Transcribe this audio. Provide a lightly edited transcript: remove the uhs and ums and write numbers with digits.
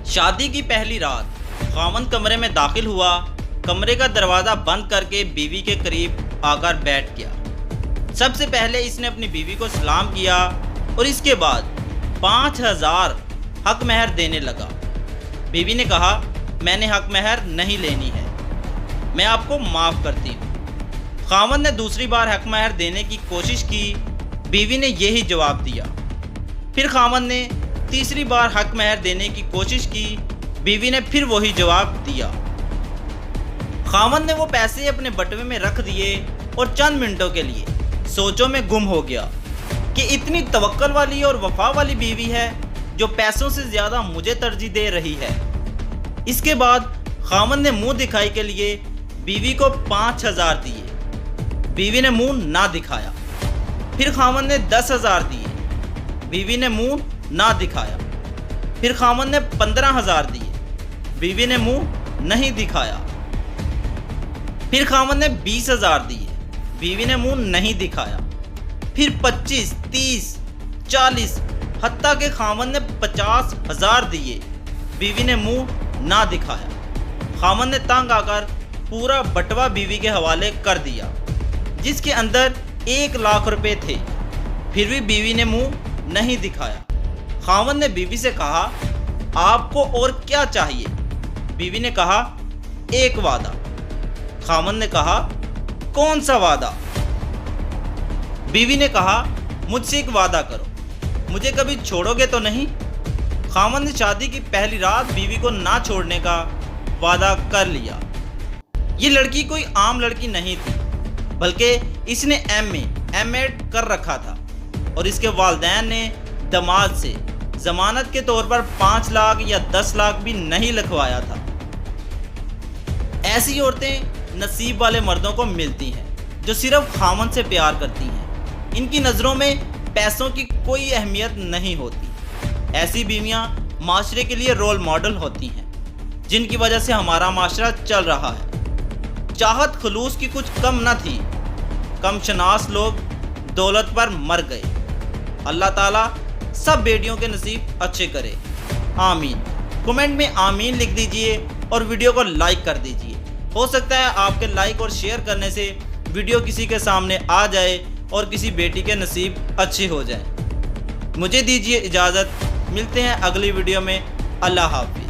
شادی کی پہلی رات خاوند کمرے میں داخل ہوا، کمرے کا دروازہ بند کر کے بیوی کے قریب آ کر بیٹھ گیا۔ سب سے پہلے اس نے اپنی بیوی کو سلام کیا اور اس کے بعد 5000 حق مہر دینے لگا۔ بیوی نے کہا، میں نے حق مہر نہیں لینی ہے، میں آپ کو معاف کرتی ہوں۔ خاوند نے دوسری بار حق مہر دینے کی کوشش کی، بیوی نے یہی جواب دیا۔ پھر خاوند نے تیسری بار حق مہر دینے کی کوشش کی، بیوی نے پھر وہی جواب دیا۔ خاوند نے وہ پیسے اپنے بٹوے میں رکھ دیے اور چند منٹوں کے لیے سوچوں میں گم ہو گیا کہ اتنی توکل والی اور وفا والی بیوی ہے جو پیسوں سے زیادہ مجھے ترجیح دے رہی ہے۔ اس کے بعد خاوند نے منہ دکھائی کے لیے بیوی کو 5000 دیے، بیوی نے منہ نہ دکھایا۔ پھر خاوند نے 10000 دیے، بیوی نے منہ نہ دکھایا۔ پھر خاوند نے 15000 دیے، بیوی نے منہ نہیں دکھایا۔ پھر خاوند نے 20000 دیے، بیوی نے منہ نہیں دکھایا۔ پھر 25، 30، 40، حتیٰ کہ خاوند نے 50000 دیے، بیوی نے منہ نہ دکھایا۔ خاوند نے تنگ آ کر پورا بٹوا بیوی کے حوالے کر دیا، جس کے اندر 1,00,000 روپے تھے، پھر بھی بیوی نے منہ نہیں دکھایا۔ خاوند نے بیوی سے کہا، آپ کو اور کیا چاہیے؟ بیوی نے کہا، ایک وعدہ۔ خاوند نے کہا، کون سا وعدہ؟ بیوی نے کہا، مجھ سے ایک وعدہ کرو، مجھے کبھی چھوڑو گے تو نہیں؟ خاوند نے شادی کی پہلی رات بیوی کو نہ چھوڑنے کا وعدہ کر لیا۔ یہ لڑکی کوئی عام لڑکی نہیں تھی، بلکہ اس نے ایم ایڈ کر رکھا تھا اور اس کے والدین نے داماد سے ضمانت کے طور پر 5 لاکھ یا 10 لاکھ بھی نہیں لکھوایا تھا۔ ایسی عورتیں نصیب والے مردوں کو ملتی ہیں جو صرف خاوند سے پیار کرتی ہیں۔ ان کی نظروں میں پیسوں کی کوئی اہمیت نہیں ہوتی۔ ایسی بیویاں معاشرے کے لیے رول ماڈل ہوتی ہیں، جن کی وجہ سے ہمارا معاشرہ چل رہا ہے۔ چاہت خلوص کی کچھ کم نہ تھی، کم شناس لوگ دولت پر مر گئے۔ اللہ تعالیٰ سب بیٹیوں کے نصیب اچھے کرے، آمین۔ کمنٹ میں آمین لکھ دیجئے اور ویڈیو کو لائک کر دیجئے۔ ہو سکتا ہے آپ کے لائک اور شیئر کرنے سے ویڈیو کسی کے سامنے آ جائے اور کسی بیٹی کے نصیب اچھے ہو جائیں۔ مجھے دیجئے اجازت، ملتے ہیں اگلی ویڈیو میں۔ اللہ حافظ۔